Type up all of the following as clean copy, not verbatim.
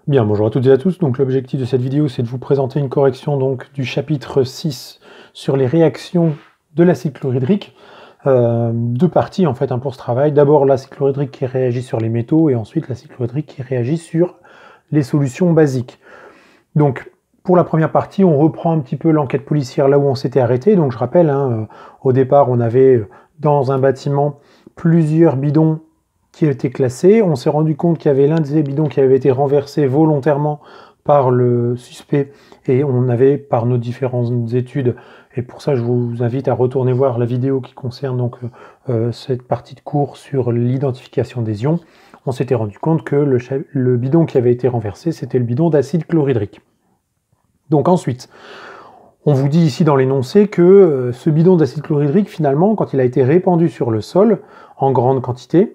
Bien, bonjour à toutes et à tous. Donc l'objectif de cette vidéo, c'est de vous présenter une correction donc, du chapitre 6 sur les réactions de l'acide chlorhydrique. Deux parties en fait pour ce travail. D'abord l'acide chlorhydrique qui réagit sur les métaux et ensuite l'acide chlorhydrique qui réagit sur les solutions basiques. Donc pour la première partie, on reprend un petit peu l'enquête policière là où on s'était arrêté. Donc je rappelle, au départ, on avait dans un bâtiment plusieurs bidons qui étaient classés. On s'est rendu compte qu'il y avait l'un des bidons qui avait été renversé volontairement par le suspect et on avait, par nos différentes études, et pour ça je vous invite à retourner voir la vidéo qui concerne donc cette partie de cours sur l'identification des ions, on s'était rendu compte que le bidon qui avait été renversé, c'était le bidon d'acide chlorhydrique. Donc ensuite, on vous dit ici dans l'énoncé que ce bidon d'acide chlorhydrique, finalement, quand il a été répandu sur le sol en grande quantité,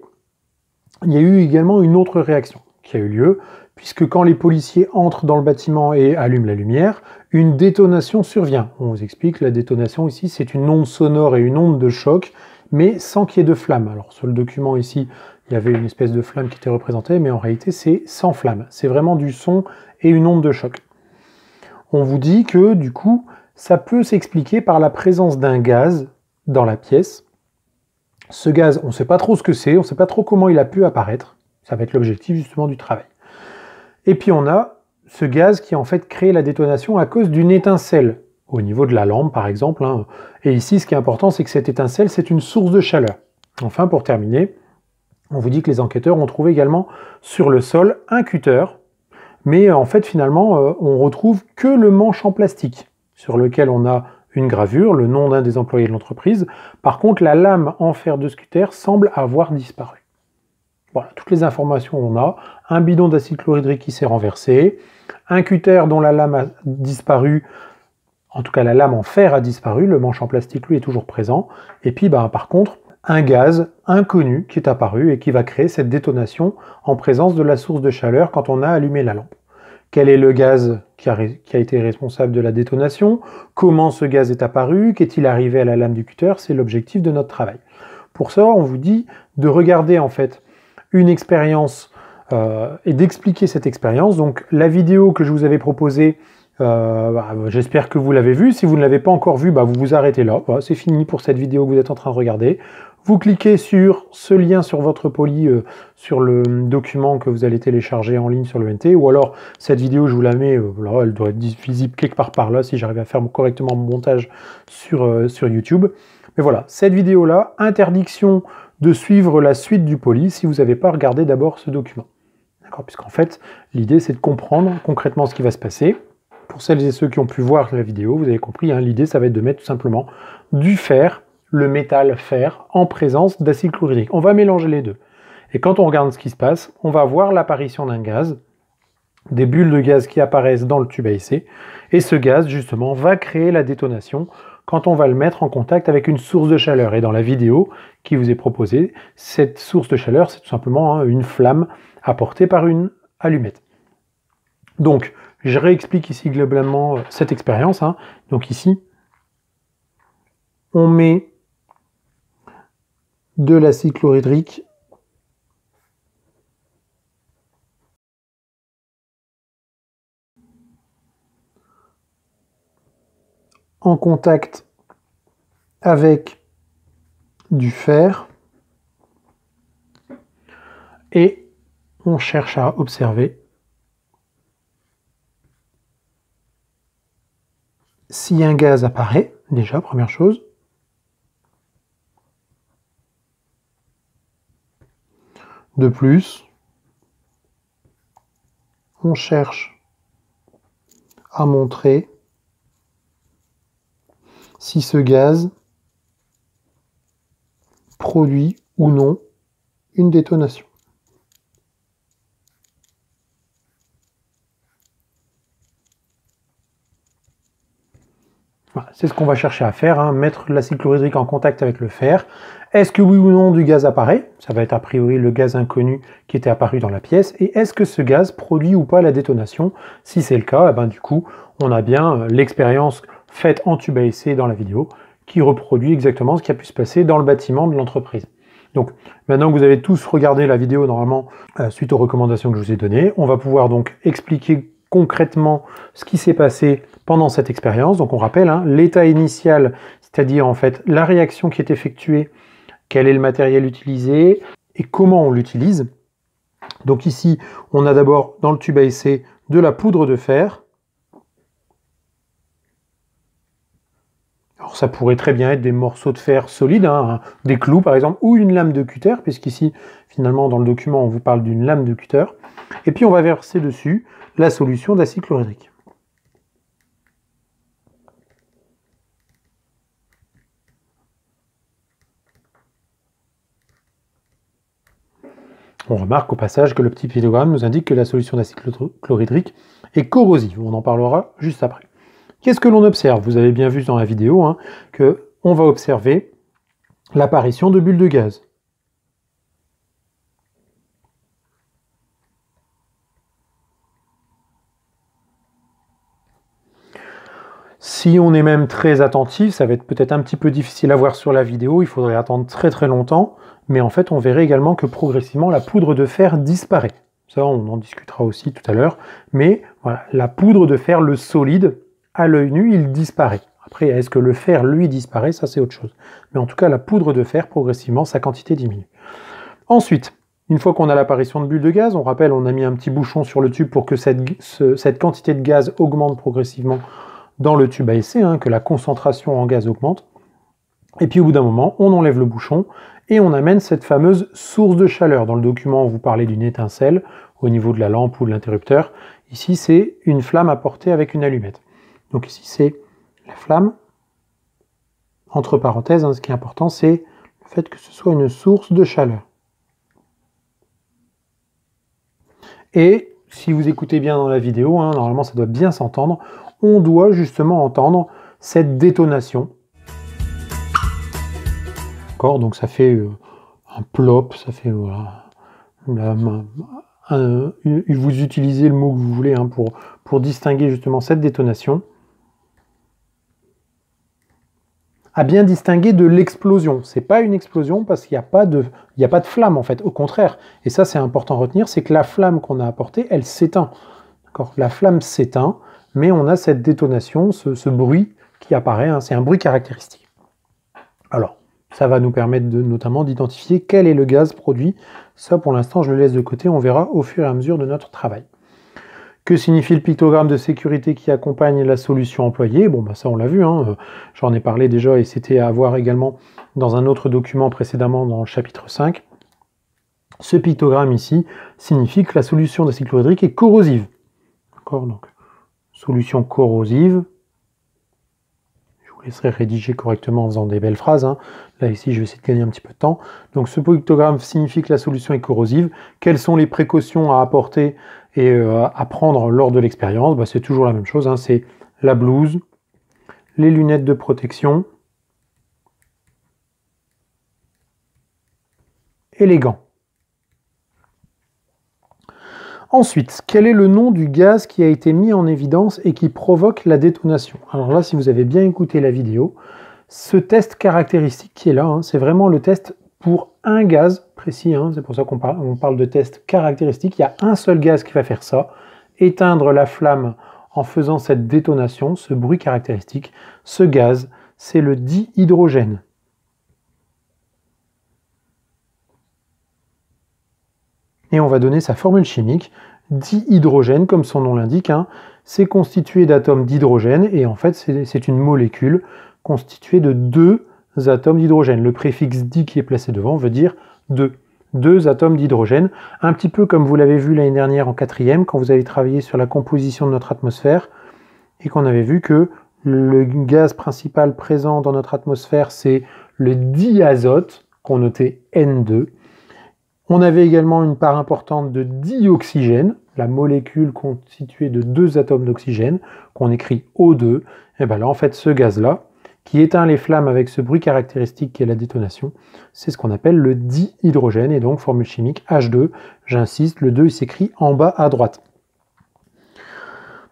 il y a eu également une autre réaction qui a eu lieu, puisque quand les policiers entrent dans le bâtiment et allument la lumière, une détonation survient. On vous explique, la détonation ici, c'est une onde sonore et une onde de choc, mais sans qu'il y ait de flamme. Alors sur le document ici, il y avait une espèce de flamme qui était représentée, mais en réalité c'est sans flamme. C'est vraiment du son et une onde de choc. On vous dit que du coup, ça peut s'expliquer par la présence d'un gaz dans la pièce. Ce gaz, on ne sait pas trop ce que c'est, on ne sait pas trop comment il a pu apparaître. Ça va être l'objectif justement du travail. Et puis on a ce gaz qui en fait crée la détonation à cause d'une étincelle, au niveau de la lampe par exemple. Et ici, ce qui est important, c'est que cette étincelle, c'est une source de chaleur. Enfin, pour terminer, on vous dit que les enquêteurs ont trouvé également sur le sol un cutter, mais en fait, finalement, on retrouve que le manche en plastique, sur lequel on a une gravure, le nom d'un des employés de l'entreprise. Par contre, la lame en fer de ce cutter semble avoir disparu. Voilà, toutes les informations on a. Un bidon d'acide chlorhydrique qui s'est renversé, un cutter dont la lame a disparu, en tout cas la lame en fer a disparu, le manche en plastique lui est toujours présent, et puis par contre, un gaz inconnu qui est apparu et qui va créer cette détonation en présence de la source de chaleur quand on a allumé la lampe. Quel est le gaz qui a été responsable de la détonation? Comment ce gaz est apparu? Qu'est-il arrivé à la lame du cutter? C'est l'objectif de notre travail. Pour ça, on vous dit de regarder en fait une expérience et d'expliquer cette expérience. Donc la vidéo que je vous avais proposée, j'espère que vous l'avez vue. Si vous ne l'avez pas encore vue, vous vous arrêtez là. Voilà, c'est fini pour cette vidéo que vous êtes en train de regarder. Vous cliquez sur ce lien sur votre poli, sur le document que vous allez télécharger en ligne sur le NT, ou alors cette vidéo, je vous la mets, là, elle doit être visible quelque part par là, si j'arrive à faire correctement mon montage sur YouTube. Mais voilà, cette vidéo-là, interdiction de suivre la suite du poli si vous n'avez pas regardé d'abord ce document. D'accord, puisqu'en fait, l'idée c'est de comprendre concrètement ce qui va se passer. Pour celles et ceux qui ont pu voir la vidéo, vous avez compris, l'idée ça va être de mettre tout simplement du fer, le métal fer, en présence d'acide chlorhydrique. On va mélanger les deux. Et quand on regarde ce qui se passe, on va voir l'apparition d'un gaz, des bulles de gaz qui apparaissent dans le tube à essai, et ce gaz justement va créer la détonation quand on va le mettre en contact avec une source de chaleur. Et dans la vidéo qui vous est proposée, cette source de chaleur, c'est tout simplement une flamme apportée par une allumette. Donc, je réexplique ici globalement cette expérience. Donc ici, on met de l'acide chlorhydrique en contact avec du fer et on cherche à observer si un gaz apparaît, déjà, première chose. De plus, on cherche à montrer si ce gaz produit ou non une détonation. Voilà, c'est ce qu'on va chercher à faire, mettre l'acide chlorhydrique en contact avec le fer. Est-ce que oui ou non du gaz apparaît? Ça va être a priori le gaz inconnu qui était apparu dans la pièce. Et est-ce que ce gaz produit ou pas la détonation? Si c'est le cas, du coup, on a bien l'expérience faite en tube à essai dans la vidéo qui reproduit exactement ce qui a pu se passer dans le bâtiment de l'entreprise. Donc maintenant que vous avez tous regardé la vidéo normalement suite aux recommandations que je vous ai données, on va pouvoir donc expliquer concrètement ce qui s'est passé pendant cette expérience. Donc on rappelle hein, l'état initial, c'est-à-dire en fait la réaction qui est effectuée, quel est le matériel utilisé et comment on l'utilise. Donc ici, on a d'abord dans le tube à essai de la poudre de fer. Alors ça pourrait très bien être des morceaux de fer solides, hein, des clous par exemple, ou une lame de cutter, puisqu'ici, finalement, dans le document, on vous parle d'une lame de cutter. Et puis on va verser dessus la solution d'acide chlorhydrique. On remarque au passage que le petit pictogramme nous indique que la solution d'acide chlorhydrique est corrosive. On en parlera juste après. Qu'est-ce que l'on observe? Vous avez bien vu dans la vidéo hein, qu'on va observer l'apparition de bulles de gaz. Si on est même très attentif, ça va être peut-être un petit peu difficile à voir sur la vidéo, il faudrait attendre très très longtemps, mais en fait on verrait également que progressivement la poudre de fer disparaît. Ça on en discutera aussi tout à l'heure, mais voilà, la poudre de fer, le solide, à l'œil nu, il disparaît. Après, est-ce que le fer, lui, disparaît? Ça, c'est autre chose. Mais en tout cas, la poudre de fer, progressivement, sa quantité diminue. Ensuite, une fois qu'on a l'apparition de bulles de gaz, on rappelle, on a mis un petit bouchon sur le tube pour que cette quantité de gaz augmente progressivement dans le tube à essai, hein, que la concentration en gaz augmente. Et puis, au bout d'un moment, on enlève le bouchon et on amène cette fameuse source de chaleur. Dans le document, on vous parlait d'une étincelle au niveau de la lampe ou de l'interrupteur. Ici, c'est une flamme apportée avec une allumette. Donc ici, c'est la flamme. Entre parenthèses, hein, ce qui est important, c'est le fait que ce soit une source de chaleur. Et si vous écoutez bien dans la vidéo, hein, normalement ça doit bien s'entendre, on doit justement entendre cette détonation. D'accord, donc ça fait un plop, ça fait voilà, vous utilisez le mot que vous voulez hein, pour distinguer justement cette détonation. À bien distinguer de l'explosion. C'est pas une explosion parce qu'il n'y a pas de flamme en fait, au contraire. Et ça c'est important à retenir, c'est que la flamme qu'on a apportée, elle s'éteint. La flamme s'éteint, mais on a cette détonation, ce bruit qui apparaît, hein, c'est un bruit caractéristique. Alors, ça va nous permettre notamment d'identifier quel est le gaz produit. Ça pour l'instant je le laisse de côté, on verra au fur et à mesure de notre travail. Que signifie le pictogramme de sécurité qui accompagne la solution employée? Bon, bah ça on l'a vu, hein, j'en ai parlé déjà et c'était à voir également dans un autre document précédemment dans le chapitre 5. Ce pictogramme ici signifie que la solution d'acide chlorhydrique est corrosive. D'accord, donc solution corrosive. Je vous laisserai rédiger correctement en faisant des belles phrases. Hein. Là ici je vais essayer de gagner un petit peu de temps. Donc ce pictogramme signifie que la solution est corrosive. Quelles sont les précautions à apporter et à prendre lors de l'expérience? Bah, c'est toujours la même chose, hein, c'est la blouse, les lunettes de protection et les gants. Ensuite, quel est le nom du gaz qui a été mis en évidence et qui provoque la détonation? Alors là, si vous avez bien écouté la vidéo, ce test caractéristique qui est là, hein, c'est vraiment le test pour un gaz précis, hein, c'est pour ça qu'on parle de test caractéristique. Il y a un seul gaz qui va faire ça, éteindre la flamme en faisant cette détonation, ce bruit caractéristique. Ce gaz, c'est le dihydrogène. Et on va donner sa formule chimique. Dihydrogène, comme son nom l'indique, hein, c'est constitué d'atomes d'hydrogène, et en fait c'est une molécule constituée de deux atomes d'hydrogène. Le préfixe di qui est placé devant veut dire deux atomes d'hydrogène, un petit peu comme vous l'avez vu l'année dernière en 4e, quand vous avez travaillé sur la composition de notre atmosphère, et qu'on avait vu que le gaz principal présent dans notre atmosphère, c'est le diazote, qu'on notait N2. On avait également une part importante de dioxygène, la molécule constituée de deux atomes d'oxygène, qu'on écrit O2. Et bien là, en fait, ce gaz-là, qui éteint les flammes avec ce bruit caractéristique qui est la détonation, c'est ce qu'on appelle le dihydrogène, et donc formule chimique H2. J'insiste, le 2 il s'écrit en bas à droite.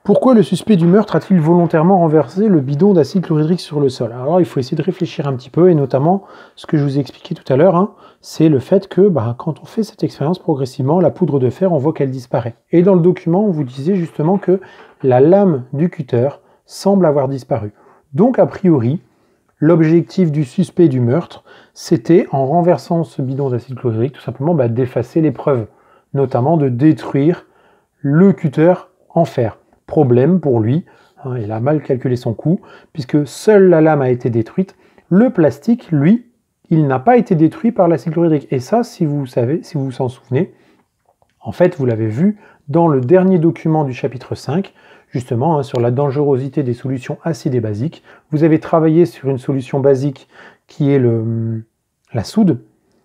Pourquoi le suspect du meurtre a-t-il volontairement renversé le bidon d'acide chlorhydrique sur le sol? Alors il faut essayer de réfléchir un petit peu, et notamment ce que je vous ai expliqué tout à l'heure, hein, c'est le fait que quand on fait cette expérience progressivement, la poudre de fer, on voit qu'elle disparaît. Et dans le document, on vous disait justement que la lame du cutter semble avoir disparu. Donc a priori, l'objectif du suspect du meurtre, c'était, en renversant ce bidon d'acide chlorhydrique, tout simplement d'effacer les preuves, notamment de détruire le cutter en fer. Problème pour lui, hein, il a mal calculé son coût, puisque seule la lame a été détruite. Le plastique, lui, il n'a pas été détruit par l'acide chlorhydrique. Et ça, si vous savez, si vous vous en souvenez, en fait, vous l'avez vu dans le dernier document du chapitre 5, justement, hein, sur la dangerosité des solutions acides et basiques. Vous avez travaillé sur une solution basique qui est la soude,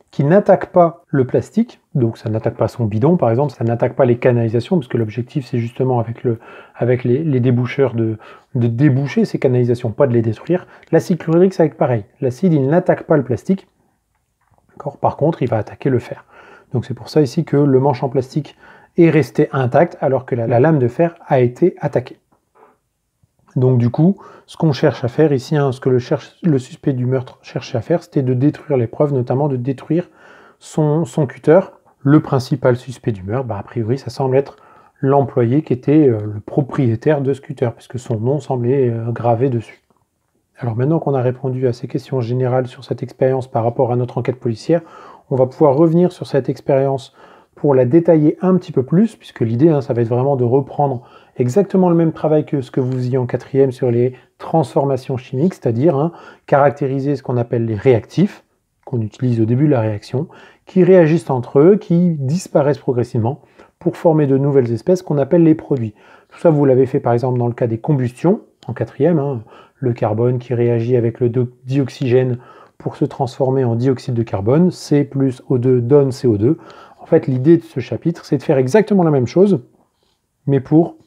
qui n'attaque pas le plastique, donc ça n'attaque pas son bidon par exemple, ça n'attaque pas les canalisations, parce que l'objectif c'est justement avec les déboucheurs de déboucher ces canalisations, pas de les détruire. L'acide chlorhydrique c'est pareil, l'acide il n'attaque pas le plastique, par contre il va attaquer le fer. Donc c'est pour ça ici que le manche en plastique est resté intact alors que la lame de fer a été attaquée. Donc du coup, ce qu'on cherche à faire ici, hein, ce que le suspect du meurtre cherchait à faire, c'était de détruire les preuves, notamment de détruire son cutter. Le principal suspect du meurtre, a priori, ça semble être l'employé qui était le propriétaire de ce cutter, puisque son nom semblait gravé dessus. Alors maintenant qu'on a répondu à ces questions générales sur cette expérience par rapport à notre enquête policière, on va pouvoir revenir sur cette expérience pour la détailler un petit peu plus, puisque l'idée, hein, ça va être vraiment de reprendre exactement le même travail que ce que vous faisiez en 4e sur les transformations chimiques, c'est-à-dire caractériser ce qu'on appelle les réactifs, qu'on utilise au début de la réaction, qui réagissent entre eux, qui disparaissent progressivement pour former de nouvelles espèces qu'on appelle les produits. Tout ça, vous l'avez fait par exemple dans le cas des combustions, en 4e, le carbone qui réagit avec le dioxygène pour se transformer en dioxyde de carbone, C plus O2 donne CO2. En fait, l'idée de ce chapitre, c'est de faire exactement la même chose, mais pour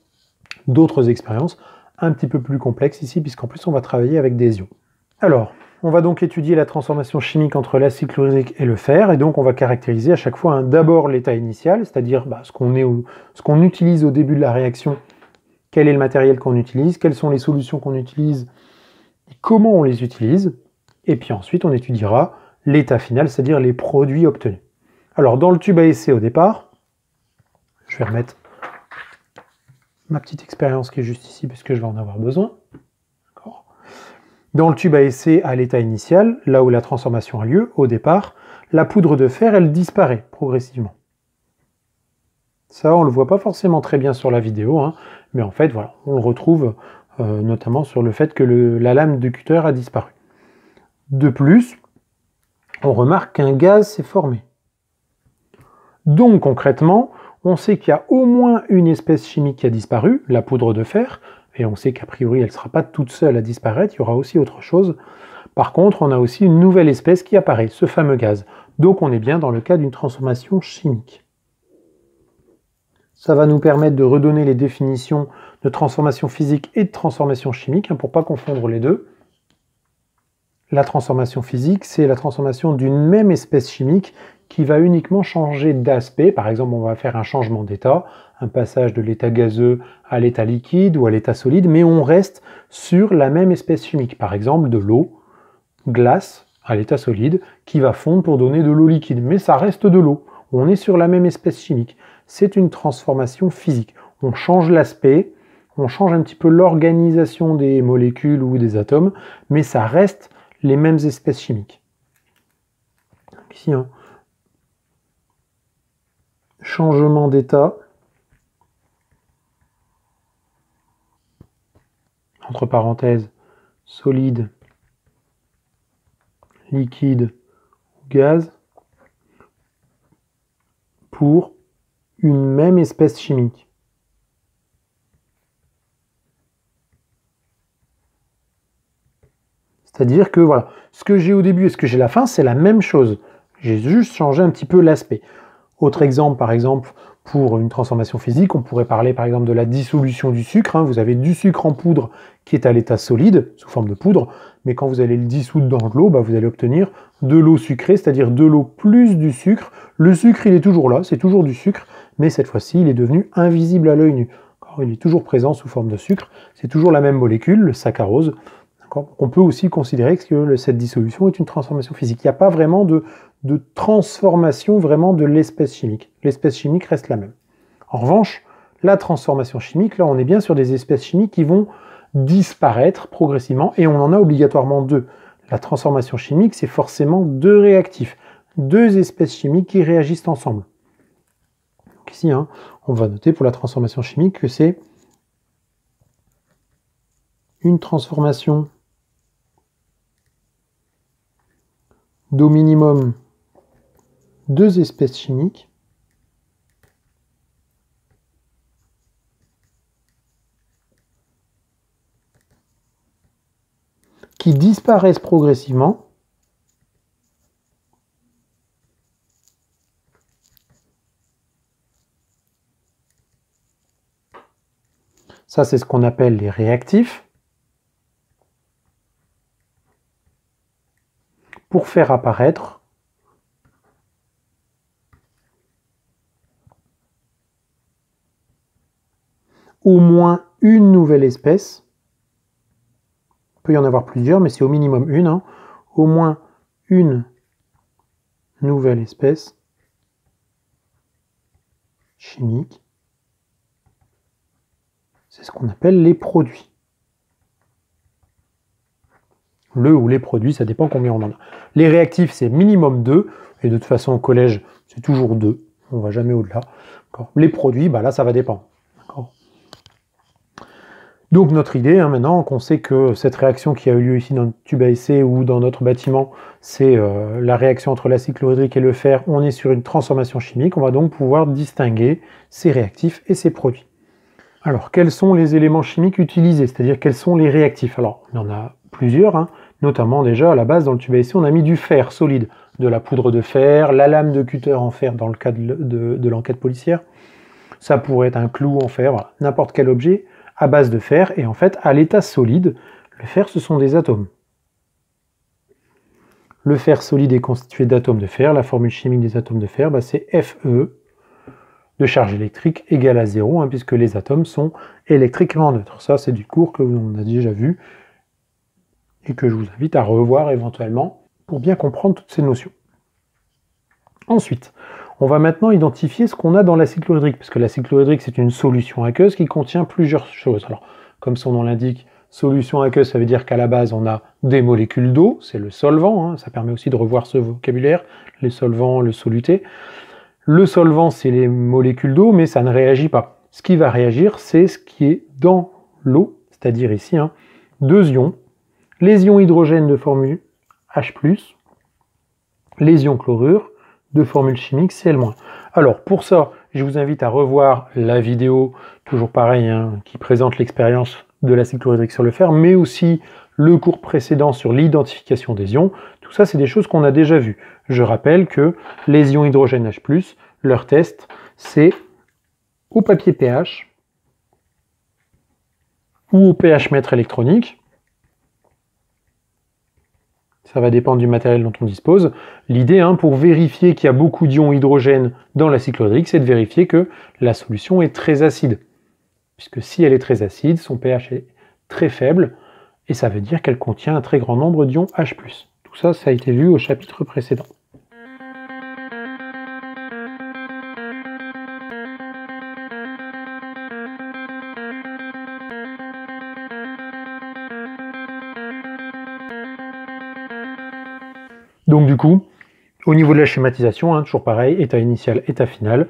d'autres expériences un petit peu plus complexes ici, puisqu'en plus on va travailler avec des ions. Alors, on va donc étudier la transformation chimique entre l'acide chlorhydrique et le fer, et donc on va caractériser à chaque fois d'abord l'état initial, c'est-à-dire ce qu'on utilise au début de la réaction, quel est le matériel qu'on utilise, quelles sont les solutions qu'on utilise, et comment on les utilise, et puis ensuite on étudiera l'état final, c'est-à-dire les produits obtenus. Alors dans le tube à essai au départ, je vais remettre ma petite expérience qui est juste ici, puisque je vais en avoir besoin. Dans le tube à essai à l'état initial, là où la transformation a lieu, au départ, la poudre de fer, elle disparaît progressivement. Ça, on ne le voit pas forcément très bien sur la vidéo, mais en fait, voilà, on le retrouve notamment sur le fait que la lame de cutter a disparu. De plus, on remarque qu'un gaz s'est formé. Donc concrètement, on sait qu'il y a au moins une espèce chimique qui a disparu, la poudre de fer, et on sait qu'a priori elle ne sera pas toute seule à disparaître, il y aura aussi autre chose. Par contre, on a aussi une nouvelle espèce qui apparaît, ce fameux gaz. Donc on est bien dans le cas d'une transformation chimique. Ça va nous permettre de redonner les définitions de transformation physique et de transformation chimique, pour ne pas confondre les deux. La transformation physique, c'est la transformation d'une même espèce chimique qui va uniquement changer d'aspect. Par exemple, on va faire un changement d'état, un passage de l'état gazeux à l'état liquide ou à l'état solide, mais on reste sur la même espèce chimique. Par exemple, de l'eau, glace à l'état solide, qui va fondre pour donner de l'eau liquide. Mais ça reste de l'eau. On est sur la même espèce chimique. C'est une transformation physique. On change l'aspect, on change un petit peu l'organisation des molécules ou des atomes, mais ça reste les mêmes espèces chimiques. Ici, changement d'état, entre parenthèses, solide, liquide, gaz, pour une même espèce chimique. C'est-à-dire que voilà, ce que j'ai au début et ce que j'ai à la fin, c'est la même chose. J'ai juste changé un petit peu l'aspect. Autre exemple, par exemple, pour une transformation physique, on pourrait parler par exemple de la dissolution du sucre. Vous avez du sucre en poudre qui est à l'état solide, sous forme de poudre, mais quand vous allez le dissoudre dans de l'eau, vous allez obtenir de l'eau sucrée, c'est-à-dire de l'eau plus du sucre. Le sucre, il est toujours là, c'est toujours du sucre, mais cette fois-ci, il est devenu invisible à l'œil nu. il est toujours présent sous forme de sucre, c'est toujours la même molécule, le saccharose. On peut aussi considérer que cette dissolution est une transformation physique. Il n'y a pas vraiment de transformation vraiment de l'espèce chimique. L'espèce chimique reste la même. En revanche, la transformation chimique, là on est bien sur des espèces chimiques qui vont disparaître progressivement, et on en a obligatoirement deux. La transformation chimique, c'est forcément deux réactifs, deux espèces chimiques qui réagissent ensemble. Donc ici, on va noter pour la transformation chimique que c'est une transformation d'au minimum deux espèces chimiques qui disparaissent progressivement ça c'est ce qu'on appelle les réactifs, pour faire apparaître au moins une nouvelle espèce. Il peut y en avoir plusieurs, mais c'est au minimum une. Au moins une nouvelle espèce chimique. C'est ce qu'on appelle les produits. Le ou les produits, ça dépend combien on en a. Les réactifs, c'est minimum 2, et de toute façon au collège, c'est toujours 2. On ne va jamais au-delà. Les produits, là, ça va dépendre. Donc notre idée, maintenant qu'on sait que cette réaction qui a eu lieu ici dans le tube à essai ou dans notre bâtiment, c'est la réaction entre l'acide chlorhydrique et le fer, on est sur une transformation chimique, on va donc pouvoir distinguer ces réactifs et ces produits. Alors, quels sont les éléments chimiques utilisés, c'est-à-dire quels sont les réactifs? Alors, il y en a plusieurs, notamment déjà à la base dans le tube à essai, on a mis du fer solide, de la poudre de fer, la lame de cutter en fer dans le cas de l'enquête policière. Ça pourrait être un clou en fer, voilà, n'importe quel objet à base de fer, et en fait, à l'état solide, le fer, ce sont des atomes. Le fer solide est constitué d'atomes de fer, la formule chimique des atomes de fer, c'est Fe, de charge électrique égale à 0, puisque les atomes sont électriquement neutres. Ça, c'est du cours que l'on a déjà vu, et que je vous invite à revoir éventuellement, pour bien comprendre toutes ces notions. Ensuite, on va maintenant identifier ce qu'on a dans l'acide chlorhydrique, parce que l'acide chlorhydrique, c'est une solution aqueuse qui contient plusieurs choses. Alors, comme son nom l'indique, solution aqueuse, ça veut dire qu'à la base, on a des molécules d'eau, c'est le solvant, ça permet aussi de revoir ce vocabulaire, les solvants, le soluté. Le solvant, c'est les molécules d'eau, mais ça ne réagit pas. Ce qui va réagir, c'est ce qui est dans l'eau, c'est-à-dire ici, deux ions, les ions hydrogène de formule H+, les ions chlorure, de formule chimique Cl-. Alors pour ça, je vous invite à revoir la vidéo, toujours pareil, qui présente l'expérience de l'acide chlorhydrique sur le fer, mais aussi le cours précédent sur l'identification des ions. Tout ça, c'est des choses qu'on a déjà vues. Je rappelle que les ions hydrogène H+, leur test, c'est au papier pH ou au pH mètre électronique. Ça va dépendre du matériel dont on dispose. L'idée, pour vérifier qu'il y a beaucoup d'ions hydrogène dans l'acide chlorhydrique, c'est de vérifier que la solution est très acide. Puisque si elle est très acide, son pH est très faible, et ça veut dire qu'elle contient un très grand nombre d'ions H+. Tout ça, ça a été vu au chapitre précédent. Donc du coup, au niveau de la schématisation, toujours pareil, état initial, état final.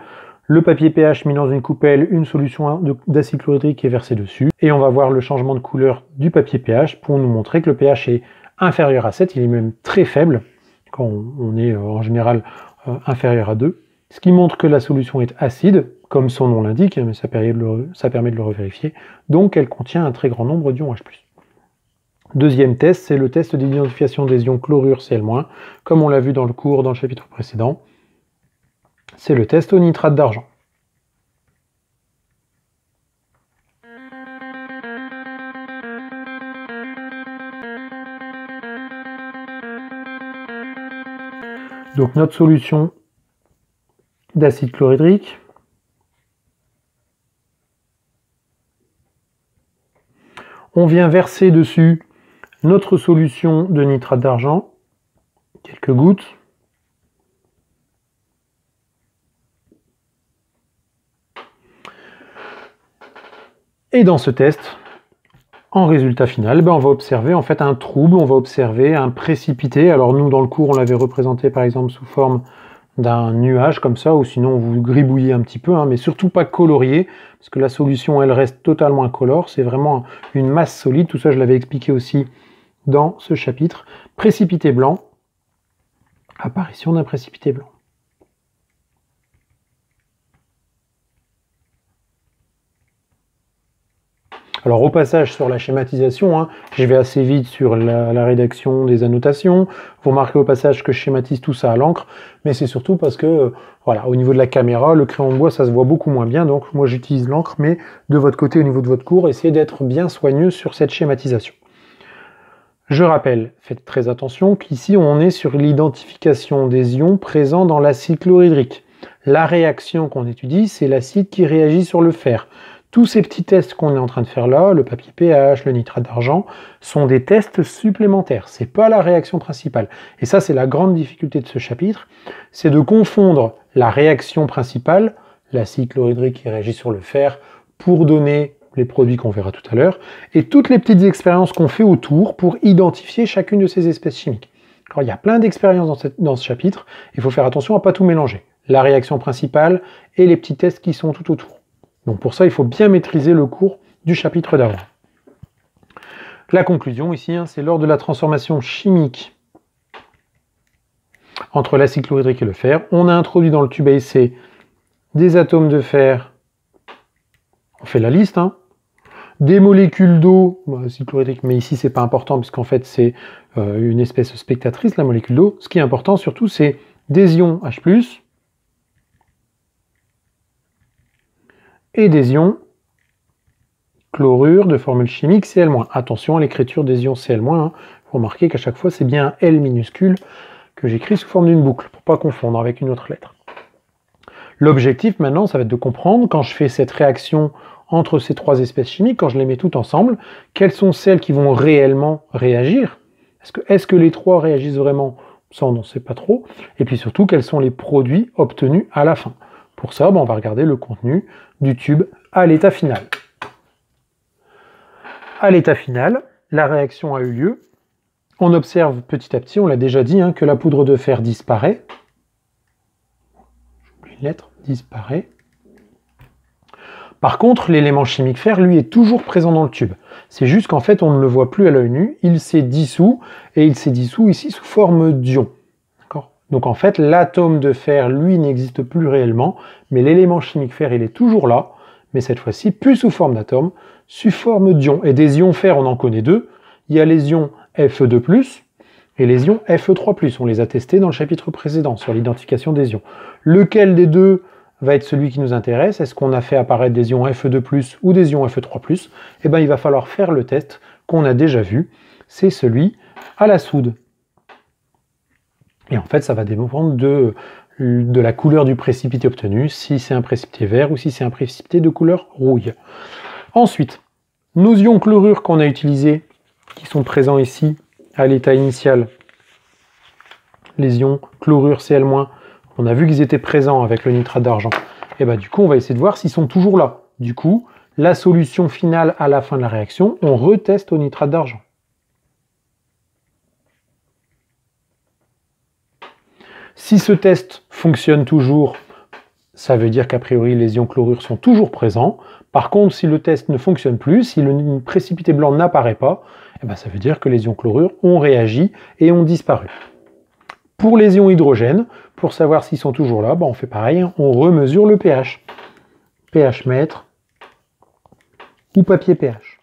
Le papier pH mis dans une coupelle, une solution d'acide chlorhydrique est versée dessus. Et on va voir le changement de couleur du papier pH pour nous montrer que le pH est inférieur à 7, il est même très faible, quand on est en général inférieur à 2. Ce qui montre que la solution est acide, comme son nom l'indique, mais ça permet de le revérifier. Donc elle contient un très grand nombre d'ions H+. Deuxième test, c'est le test d'identification des ions chlorure Cl-, comme on l'a vu dans le cours, dans le chapitre précédent. C'est le test au nitrate d'argent. Donc notre solution d'acide chlorhydrique On vient verser dessus notre solution de nitrate d'argent, quelques gouttes. Et dans ce test, en résultat final, on va observer en fait un trouble, on va observer un précipité. Alors nous, dans le cours, on l'avait représenté par exemple sous forme d'un nuage comme ça, ou sinon vous gribouillez un petit peu, mais surtout pas colorié, parce que la solution, elle reste totalement incolore. C'est vraiment une masse solide. Tout ça, je l'avais expliqué aussi dans ce chapitre. Précipité blanc, apparition d'un précipité blanc. Alors au passage sur la schématisation, je vais assez vite sur la rédaction des annotations. Vous remarquez au passage que je schématise tout ça à l'encre, mais c'est surtout parce que, voilà, au niveau de la caméra, le crayon de bois, ça se voit beaucoup moins bien, donc moi j'utilise l'encre, mais de votre côté, au niveau de votre cours, essayez d'être bien soigneux sur cette schématisation. Je rappelle, faites très attention qu'ici on est sur l'identification des ions présents dans l'acide chlorhydrique. La réaction qu'on étudie, c'est l'acide qui réagit sur le fer. Tous ces petits tests qu'on est en train de faire là, le papier pH, le nitrate d'argent, sont des tests supplémentaires. C'est pas la réaction principale. Et ça, c'est la grande difficulté de ce chapitre, c'est de confondre la réaction principale, l'acide chlorhydrique qui réagit sur le fer, pour donner les produits qu'on verra tout à l'heure, et toutes les petites expériences qu'on fait autour pour identifier chacune de ces espèces chimiques. Alors, il y a plein d'expériences dans ce chapitre, il faut faire attention à ne pas tout mélanger. La réaction principale et les petits tests qui sont tout autour. Donc pour ça, il faut bien maîtriser le cours du chapitre d'avant. La conclusion ici, c'est lors de la transformation chimique entre l'acide chlorhydrique et le fer, on a introduit dans le tube à essai des atomes de fer, on fait la liste, des molécules d'eau, acide chlorhydrique, mais ici c'est pas important puisqu'en fait c'est une espèce spectatrice, la molécule d'eau. Ce qui est important surtout, c'est des ions H+, et des ions chlorure de formule chimique Cl-. Attention à l'écriture des ions Cl-. Vous remarquez qu'à chaque fois, c'est bien un L minuscule que j'écris sous forme d'une boucle, pour ne pas confondre avec une autre lettre. L'objectif maintenant, ça va être de comprendre, quand je fais cette réaction entre ces trois espèces chimiques, quand je les mets toutes ensemble, quelles sont celles qui vont réellement réagir. Est-ce que les trois réagissent vraiment? Ça, on n'en sait pas trop. Et puis surtout, quels sont les produits obtenus à la fin. Pour ça, on va regarder le contenu du tube à l'état final. À l'état final, la réaction a eu lieu. On observe petit à petit, on l'a déjà dit, que la poudre de fer disparaît. J'oublie une lettre, disparaît. Par contre, l'élément chimique fer, lui, est toujours présent dans le tube. C'est juste qu'en fait, on ne le voit plus à l'œil nu, il s'est dissous, et il s'est dissous ici sous forme d'ion. Donc en fait, l'atome de fer, lui, n'existe plus réellement, mais l'élément chimique fer, il est toujours là, mais cette fois-ci, plus sous forme d'atome, sous forme d'ion. Et des ions fer, on en connaît deux. Il y a les ions Fe2+, et les ions Fe3+. On les a testés dans le chapitre précédent, sur l'identification des ions. Lequel des deux va être celui qui nous intéresse? Est-ce qu'on a fait apparaître des ions Fe2+, ou des ions Fe3+? Eh bien, il va falloir faire le test qu'on a déjà vu. C'est celui à la soude. Et en fait, ça va dépendre de la couleur du précipité obtenu, si c'est un précipité vert ou si c'est un précipité de couleur rouille. Ensuite, nos ions chlorure qu'on a utilisés, qui sont présents ici à l'état initial, les ions chlorure Cl-, on a vu qu'ils étaient présents avec le nitrate d'argent. Et bien du coup, on va essayer de voir s'ils sont toujours là. Du coup, la solution finale à la fin de la réaction, on reteste au nitrate d'argent. Si ce test fonctionne toujours, ça veut dire qu'a priori les ions chlorure sont toujours présents. Par contre, si le test ne fonctionne plus, si le précipité blanc n'apparaît pas, ça veut dire que les ions chlorure ont réagi et ont disparu. Pour les ions hydrogène, pour savoir s'ils sont toujours là, on fait pareil, on remesure le pH. pH mètre ou papier pH.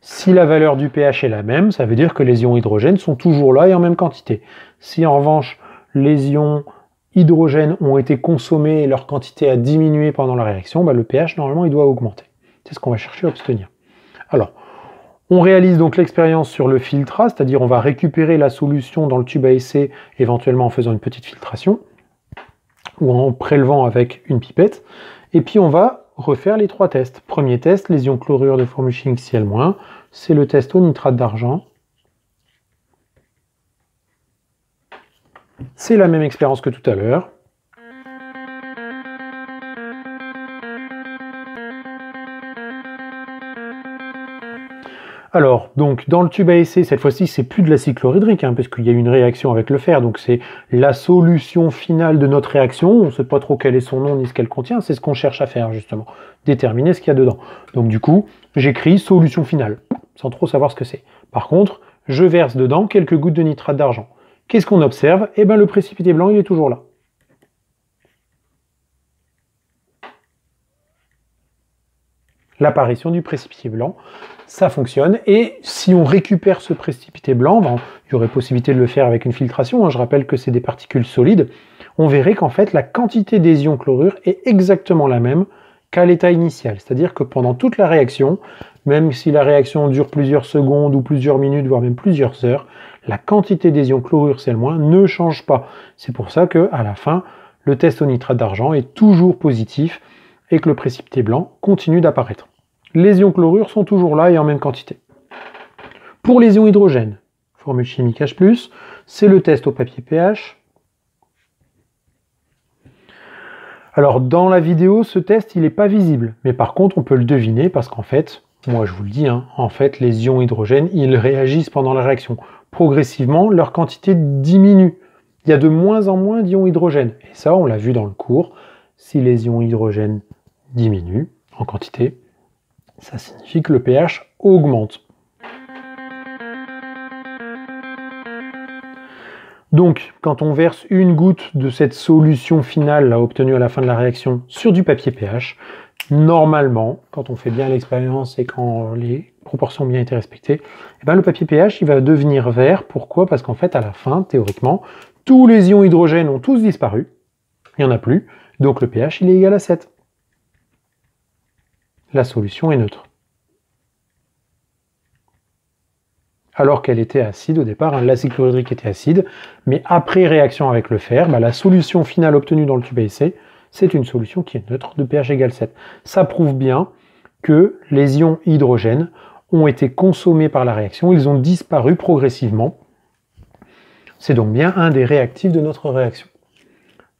Si la valeur du pH est la même, ça veut dire que les ions hydrogènes sont toujours là et en même quantité. Si en revanche, les ions hydrogènes ont été consommés et leur quantité a diminué pendant la réaction, le pH, normalement, il doit augmenter. C'est ce qu'on va chercher à obtenir. Alors, on réalise donc l'expérience sur le filtrat, c'est-à-dire on va récupérer la solution dans le tube à essai, éventuellement en faisant une petite filtration, ou en prélevant avec une pipette, et puis on va refaire les 3 tests. Premier test, les ions chlorure de formule chimique Cl-, c'est le test au nitrate d'argent. C'est la même expérience que tout à l'heure. Alors, donc, dans le tube à essai, cette fois-ci, c'est plus de l'acide chlorhydrique, parce qu'il y a une réaction avec le fer, donc c'est la solution finale de notre réaction. On ne sait pas trop quel est son nom ni ce qu'elle contient, c'est ce qu'on cherche à faire, justement, déterminer ce qu'il y a dedans. Donc, du coup, j'écris solution finale, sans trop savoir ce que c'est. Par contre, je verse dedans quelques gouttes de nitrate d'argent. Qu'est-ce qu'on observe? Eh bien, le précipité blanc, il est toujours là. L'apparition du précipité blanc, ça fonctionne. Et si on récupère ce précipité blanc, il y aurait possibilité de le faire avec une filtration, je rappelle que c'est des particules solides, on verrait qu'en fait la quantité des ions chlorure est exactement la même qu'à l'état initial. C'est-à-dire que pendant toute la réaction, même si la réaction dure plusieurs secondes ou plusieurs minutes, voire même plusieurs heures, la quantité des ions chlorure Cl- ne change pas. C'est pour ça qu'à la fin, le test au nitrate d'argent est toujours positif et que le précipité blanc continue d'apparaître. Les ions chlorure sont toujours là et en même quantité. Pour les ions hydrogène, formule chimique H+, c'est le test au papier pH. Alors dans la vidéo, ce test il n'est pas visible, mais par contre on peut le deviner parce qu'en fait, moi je vous le dis, en fait les ions hydrogène, ils réagissent pendant la réaction. Progressivement, leur quantité diminue. Il y a de moins en moins d'ions hydrogène. Et ça, on l'a vu dans le cours, si les ions hydrogène diminuent en quantité, ça signifie que le pH augmente. Donc, quand on verse une goutte de cette solution finale là, obtenue à la fin de la réaction sur du papier pH, normalement, quand on fait bien l'expérience et quand les proportions ont bien été respectées, eh ben, le papier pH il va devenir vert. Pourquoi? Parce qu'en fait, à la fin, théoriquement, tous les ions hydrogène ont tous disparu. Il n'y en a plus. Donc le pH il est égal à 7. La solution est neutre. Alors qu'elle était acide au départ, l'acide chlorhydrique était acide, mais après réaction avec le fer, la solution finale obtenue dans le tube à essai, c'est une solution qui est neutre de pH égale 7. Ça prouve bien que les ions hydrogène ont été consommés par la réaction, ils ont disparu progressivement. C'est donc bien un des réactifs de notre réaction.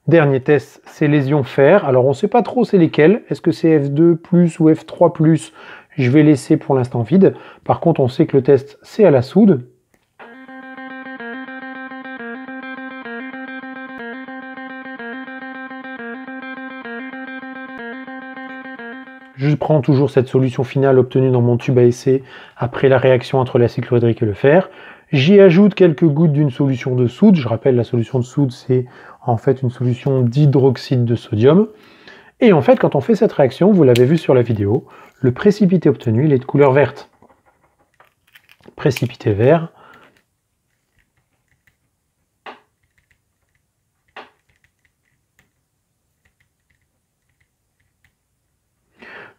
Dernier test, c'est les ions fer. Alors on ne sait pas trop c'est lesquels. Est-ce que c'est F2+, ou F3+? Je vais laisser pour l'instant vide. Par contre, on sait que le test, c'est à la soude. Je prends toujours cette solution finale obtenue dans mon tube à essai après la réaction entre l'acide chlorhydrique et le fer. J'y ajoute quelques gouttes d'une solution de soude. Je rappelle, la solution de soude, c'est en fait une solution d'hydroxyde de sodium. Et en fait, quand on fait cette réaction, vous l'avez vu sur la vidéo, le précipité obtenu, il est de couleur verte. Précipité vert.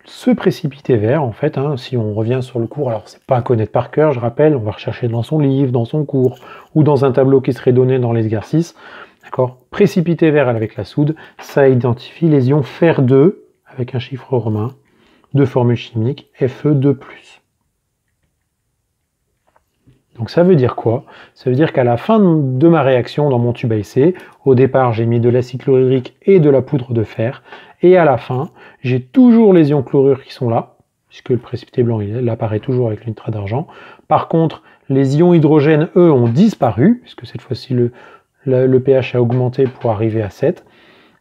Ce précipité vert, en fait, si on revient sur le cours, alors c'est pas à connaître par cœur, je rappelle, on va rechercher dans son livre, dans son cours, ou dans un tableau qui serait donné dans l'exercice. D'accord. Précipité vert avec la soude, ça identifie les ions Fer2, avec un chiffre romain, de formule chimique Fe2+. Donc ça veut dire quoi? Ça veut dire qu'à la fin de ma réaction dans mon tube à essai, au départ j'ai mis de l'acide chlorhydrique et de la poudre de fer, et à la fin j'ai toujours les ions chlorure qui sont là, puisque le précipité blanc il apparaît toujours avec le nitrate d'argent. Par contre, les ions hydrogène, eux, ont disparu, puisque cette fois-ci le pH a augmenté pour arriver à 7.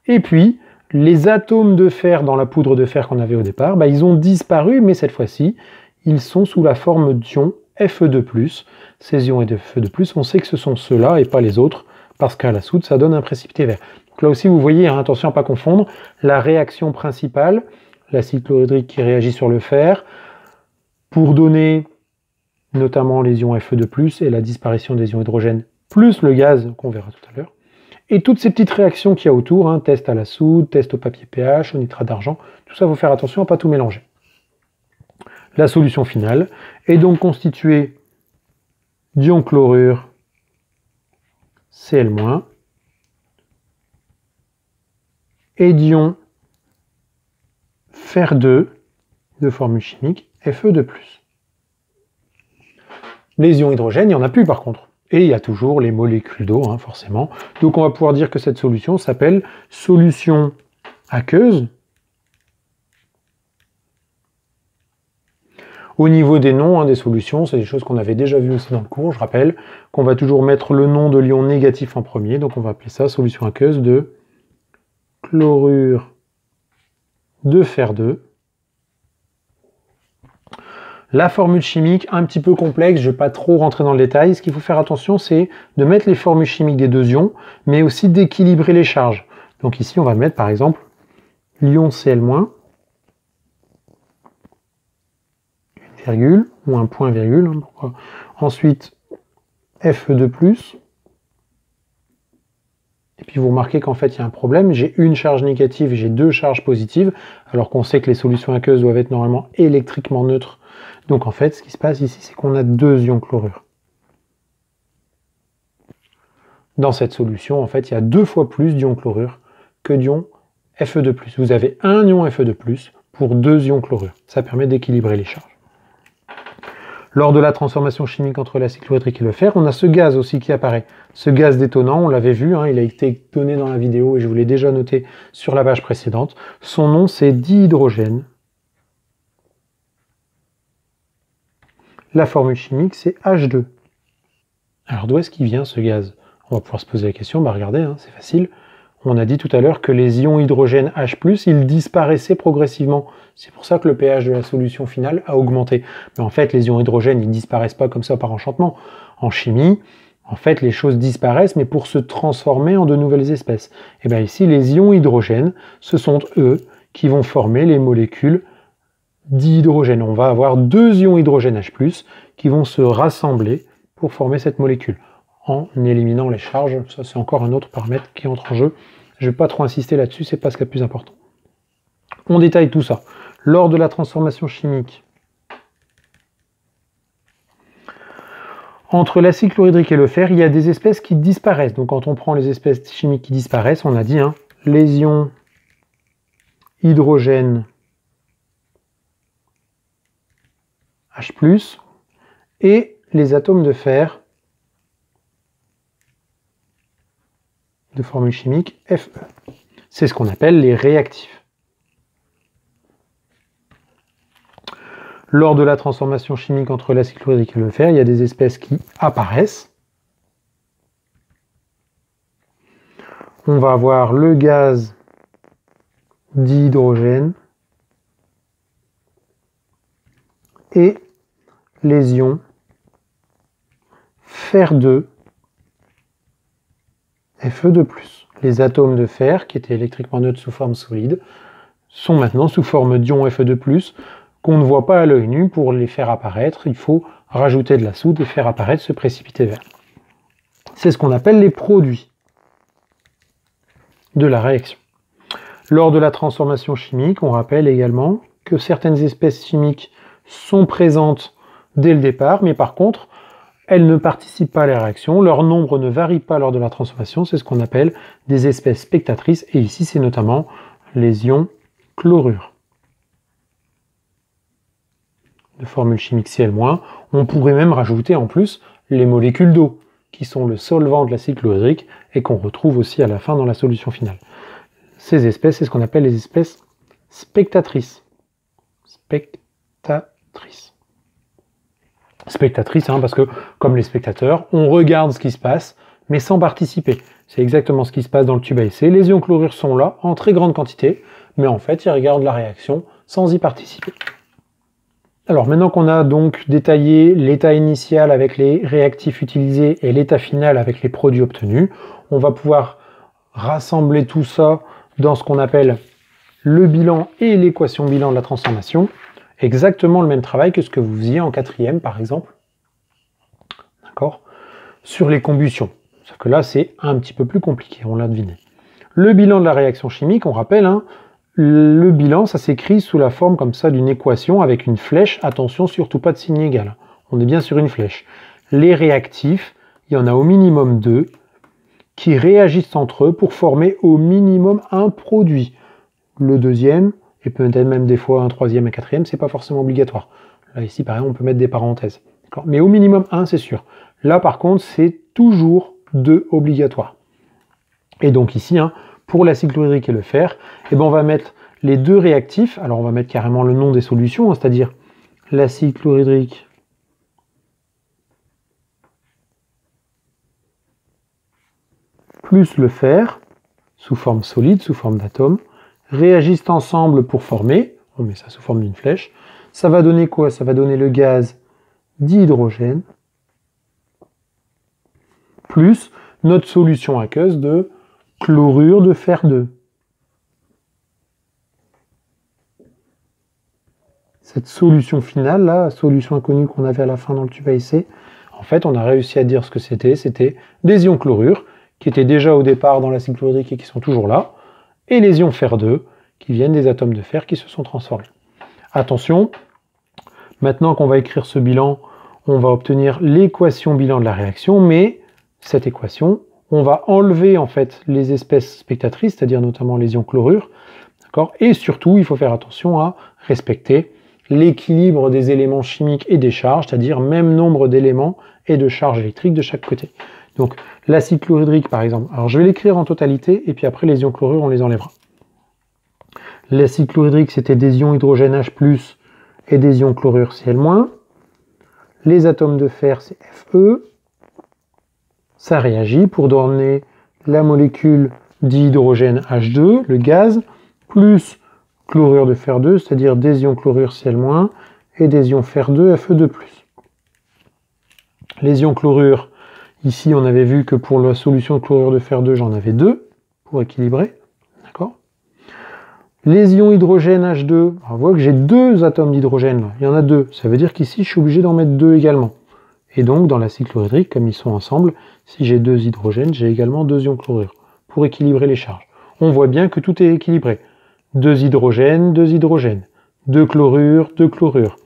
Et puis, les atomes de fer dans la poudre de fer qu'on avait au départ, ils ont disparu, mais cette fois-ci, ils sont sous la forme d'ions Fe2+. Ces ions Fe2+, on sait que ce sont ceux-là et pas les autres, parce qu'à la soude, ça donne un précipité vert. Donc là aussi, vous voyez, attention à ne pas confondre, la réaction principale, l'acide chlorhydrique qui réagit sur le fer, pour donner notamment les ions Fe2+, et la disparition des ions hydrogène, plus le gaz qu'on verra tout à l'heure. Et toutes ces petites réactions qu'il y a autour, test à la soude, test au papier pH, au nitrate d'argent, tout ça, il faut faire attention à ne pas tout mélanger. La solution finale est donc constituée d'ions chlorure Cl- et d'ions Fer2 de formule chimique Fe2+. Les ions hydrogène, il n'y en a plus par contre. Et il y a toujours les molécules d'eau, hein, forcément. Donc on va pouvoir dire que cette solution s'appelle solution aqueuse. Au niveau des noms, hein, des solutions, c'est des choses qu'on avait déjà vues aussi dans le cours. Je rappelle qu'on va toujours mettre le nom de l'ion négatif en premier. Donc on va appeler ça solution aqueuse de chlorure de fer2. La formule chimique, un petit peu complexe, je ne vais pas trop rentrer dans le détail. Ce qu'il faut faire attention, c'est de mettre les formules chimiques des deux ions, mais aussi d'équilibrer les charges. Donc ici, on va mettre par exemple l'ion Cl-, une virgule, ou un point virgule. Hein, ensuite, Fe2+. Et puis vous remarquez qu'en fait, il y a un problème. J'ai une charge négative et j'ai deux charges positives, alors qu'on sait que les solutions aqueuses doivent être normalement électriquement neutres. Donc en fait, ce qui se passe ici, c'est qu'on a deux ions chlorure. Dans cette solution, en fait, il y a 2 fois plus d'ions chlorure que d'ions Fe2+. Vous avez un ion Fe2+ pour 2 ions chlorure. Ça permet d'équilibrer les charges. Lors de la transformation chimique entre l'acide chlorhydrique et le fer, on a ce gaz aussi qui apparaît. Ce gaz détonnant, on l'avait vu, hein, il a été donné dans la vidéo et je vous l'ai déjà noté sur la page précédente. Son nom, c'est dihydrogène. La formule chimique, c'est H2. Alors d'où est-ce qu'il vient ce gaz? On va pouvoir se poser la question, bah regardez, hein, c'est facile. On a dit tout à l'heure que les ions hydrogène H+, ils disparaissaient progressivement. C'est pour ça que le pH de la solution finale a augmenté. Mais en fait, les ions hydrogène, ils ne disparaissent pas comme ça par enchantement. En chimie, en fait, les choses disparaissent, mais pour se transformer en de nouvelles espèces. Et bien ici, les ions hydrogène, ce sont eux qui vont former les molécules dihydrogène. On va avoir 2 ions hydrogène H+, qui vont se rassembler pour former cette molécule, en éliminant les charges. Ça, c'est encore un autre paramètre qui entre en jeu. Je ne vais pas trop insister là-dessus, c'est pas ce qui est le plus important. On détaille tout ça. Lors de la transformation chimique entre l'acide chlorhydrique et le fer, il y a des espèces qui disparaissent. Donc quand on prend les espèces chimiques qui disparaissent, on a dit, hein, les ions hydrogène H+, et les atomes de fer de formule chimique Fe. C'est ce qu'on appelle les réactifs. Lors de la transformation chimique entre l'acide chlorhydrique et le fer, il y a des espèces qui apparaissent. On va avoir le gaz dihydrogène et les ions fer2, Fe2+. Les atomes de fer, qui étaient électriquement neutres sous forme solide, sont maintenant sous forme d'ions Fe2+, qu'on ne voit pas à l'œil nu. Pour les faire apparaître, il faut rajouter de la soude et faire apparaître ce précipité vert. C'est ce qu'on appelle les produits de la réaction. Lors de la transformation chimique, on rappelle également que certaines espèces chimiques sont présentes dès le départ, mais par contre, elles ne participent pas à la réaction, leur nombre ne varie pas lors de la transformation, c'est ce qu'on appelle des espèces spectatrices, et ici c'est notamment les ions chlorure. De formule chimique Cl-, on pourrait même rajouter en plus les molécules d'eau, qui sont le solvant de l'acide chlorhydrique, et qu'on retrouve aussi à la fin dans la solution finale. Ces espèces, c'est ce qu'on appelle les espèces spectatrices. Spectatrices, hein, parce que, comme les spectateurs, on regarde ce qui se passe, mais sans participer. C'est exactement ce qui se passe dans le tube à essai. Les ions chlorure sont là, en très grande quantité, mais en fait, ils regardent la réaction sans y participer. Alors, maintenant qu'on a donc détaillé l'état initial avec les réactifs utilisés et l'état final avec les produits obtenus, on va pouvoir rassembler tout ça dans ce qu'on appelle le bilan et l'équation bilan de la transformation. Exactement le même travail que ce que vous faisiez en 4e, par exemple, d'accord, sur les combustions. Sauf que là, c'est un petit peu plus compliqué, on l'a deviné. Le bilan de la réaction chimique, on rappelle, hein, le bilan, ça s'écrit sous la forme comme ça d'une équation avec une flèche. Attention, surtout pas de signe égal. On est bien sur une flèche. Les réactifs, il y en a au minimum 2 qui réagissent entre eux pour former au minimum un produit. Le deuxième et peut-être même des fois un troisième, un quatrième, c'est pas forcément obligatoire. Là, ici, pareil, on peut mettre des parenthèses. Mais au minimum 1, c'est sûr. Là, par contre, c'est toujours 2 obligatoire. Et donc ici, hein, pour l'acide chlorhydrique et le fer, eh ben, on va mettre les 2 réactifs. Alors, on va mettre carrément le nom des solutions, hein, c'est-à-dire l'acide chlorhydrique plus le fer, sous forme solide, sous forme d'atome, réagissent ensemble pour former, on met ça sous forme d'une flèche, ça va donner quoi? Ça va donner le gaz dihydrogène, plus notre solution aqueuse de chlorure de fer 2. Cette solution finale, là, solution inconnue qu'on avait à la fin dans le tube à essai, en fait, on a réussi à dire ce que c'était des ions chlorure, qui étaient déjà au départ dans l'acide chlorhydrique et qui sont toujours là, et les ions fer 2, qui viennent des atomes de fer qui se sont transformés. Attention, maintenant qu'on va écrire ce bilan, on va obtenir l'équation bilan de la réaction, mais cette équation, on va enlever en fait les espèces spectatrices, c'est-à-dire notamment les ions chlorure, d'accord? Et surtout, il faut faire attention à respecter l'équilibre des éléments chimiques et des charges, c'est-à-dire même nombre d'éléments et de charges électriques de chaque côté. Donc l'acide chlorhydrique par exemple, alors je vais l'écrire en totalité et puis après les ions chlorure on les enlèvera. L'acide chlorhydrique c'était des ions hydrogène H+, et des ions chlorure Cl-. Les atomes de fer c'est Fe. Ça réagit pour donner la molécule dihydrogène H2, le gaz, plus chlorure de fer 2, c'est-à-dire des ions chlorure Cl- et des ions fer 2 Fe2+. Les ions chlorure, ici on avait vu que pour la solution de chlorure de fer 2, j'en avais 2 pour équilibrer. D'accord. Les ions hydrogène H2, on voit que j'ai 2 atomes d'hydrogène, il y en a 2. Ça veut dire qu'ici je suis obligé d'en mettre 2 également. Et donc dans l'acide chlorhydrique, comme ils sont ensemble, si j'ai 2 hydrogènes, j'ai également 2 ions chlorure pour équilibrer les charges. On voit bien que tout est équilibré. 2 hydrogènes, 2 hydrogènes, 2 chlorures, 2 chlorures,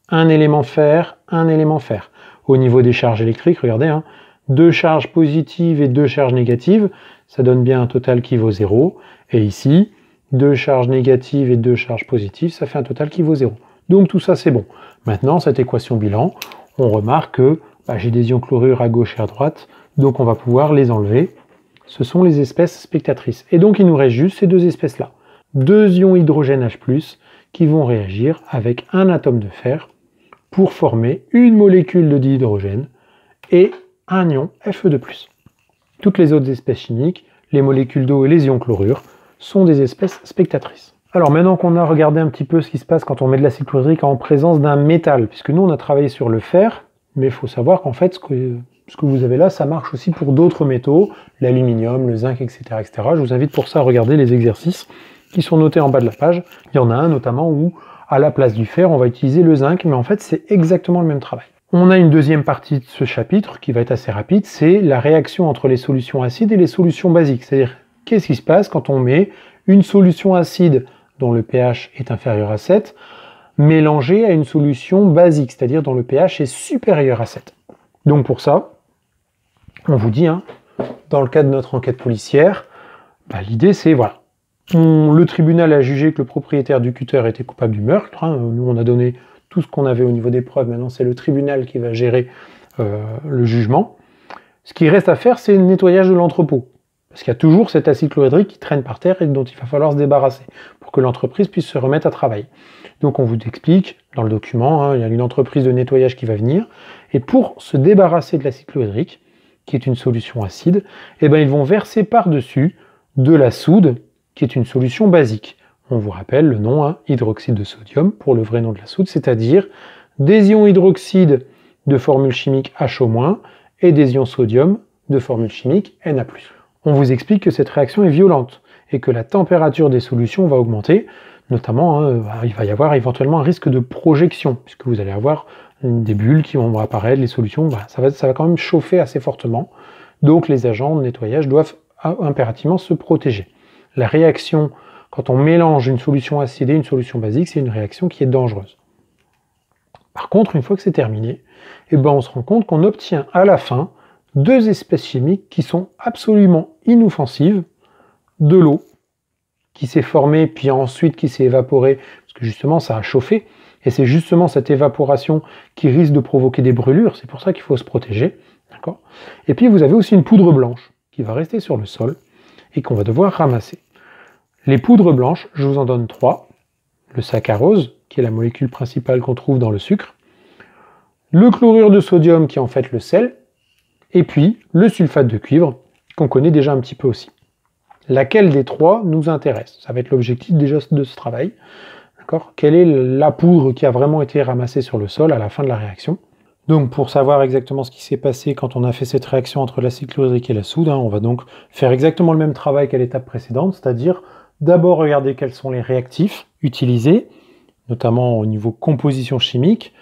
un élément fer, un élément fer. Au niveau des charges électriques, regardez, hein, 2 charges positives et 2 charges négatives, ça donne bien un total qui vaut 0. Et ici, 2 charges négatives et 2 charges positives, ça fait un total qui vaut 0. Donc tout ça c'est bon. Maintenant, cette équation bilan, on remarque que j'ai des ions chlorure à gauche et à droite, donc on va pouvoir les enlever. Ce sont les espèces spectatrices. Et donc il nous reste juste ces 2 espèces-là. 2 ions hydrogène H+, qui vont réagir avec un atome de fer pour former une molécule de dihydrogène et un ion Fe2+. Toutes les autres espèces chimiques, les molécules d'eau et les ions chlorure, sont des espèces spectatrices. Alors maintenant qu'on a regardé un petit peu ce qui se passe quand on met de l'acide chlorhydrique en présence d'un métal, puisque nous on a travaillé sur le fer, mais il faut savoir qu'en fait ce que vous avez là, ça marche aussi pour d'autres métaux, l'aluminium, le zinc, etc., etc. Je vous invite pour ça à regarder les exercices qui sont notés en bas de la page. Il y en a un notamment où, à la place du fer, on va utiliser le zinc, mais en fait c'est exactement le même travail. On a une deuxième partie de ce chapitre qui va être assez rapide, c'est la réaction entre les solutions acides et les solutions basiques. C'est-à-dire, qu'est-ce qui se passe quand on met une solution acide dont le pH est inférieur à 7, mélangée à une solution basique, c'est-à-dire dont le pH est supérieur à 7. Donc pour ça, on vous dit, hein, dans le cadre de notre enquête policière, l'idée c'est, voilà, le tribunal a jugé que le propriétaire du cutter était coupable du meurtre, hein, nous on a donné tout ce qu'on avait au niveau des preuves, maintenant c'est le tribunal qui va gérer le jugement. Ce qui reste à faire, c'est le nettoyage de l'entrepôt. Parce qu'il y a toujours cet acide chlorhydrique qui traîne par terre et dont il va falloir se débarrasser pour que l'entreprise puisse se remettre à travailler. Donc on vous explique dans le document, hein, il y a une entreprise de nettoyage qui va venir, et pour se débarrasser de l'acide chlorhydrique, qui est une solution acide, ils vont verser par-dessus de la soude, qui est une solution basique. On vous rappelle le nom, hein, hydroxyde de sodium, pour le vrai nom de la soude, c'est-à-dire des ions hydroxyde de formule chimique HO- et des ions sodium de formule chimique Na+. On vous explique que cette réaction est violente et que la température des solutions va augmenter, notamment hein, il va y avoir éventuellement un risque de projection, puisque vous allez avoir des bulles qui vont apparaître, les solutions, ça va quand même chauffer assez fortement, donc les agents de nettoyage doivent impérativement se protéger. La réaction, quand on mélange une solution acide et une solution basique, c'est une réaction qui est dangereuse. Par contre, une fois que c'est terminé, on se rend compte qu'on obtient à la fin 2 espèces chimiques qui sont absolument inoffensives, de l'eau, qui s'est formé, puis ensuite qui s'est évaporé, parce que justement ça a chauffé, et c'est justement cette évaporation qui risque de provoquer des brûlures, c'est pour ça qu'il faut se protéger. Et puis vous avez aussi une poudre blanche qui va rester sur le sol et qu'on va devoir ramasser. Les poudres blanches, je vous en donne 3. Le saccharose, qui est la molécule principale qu'on trouve dans le sucre, le chlorure de sodium, qui est en fait le sel, et puis le sulfate de cuivre, qu'on connaît déjà un petit peu aussi. Laquelle des 3 nous intéresse? Ça va être l'objectif déjà de ce travail. Quelle est la poudre qui a vraiment été ramassée sur le sol à la fin de la réaction? Donc pour savoir exactement ce qui s'est passé quand on a fait cette réaction entre l'acide chlorhydrique et la soude, on va donc faire exactement le même travail qu'à l'étape précédente, c'est-à-dire d'abord regarder quels sont les réactifs utilisés, notamment au niveau composition chimique,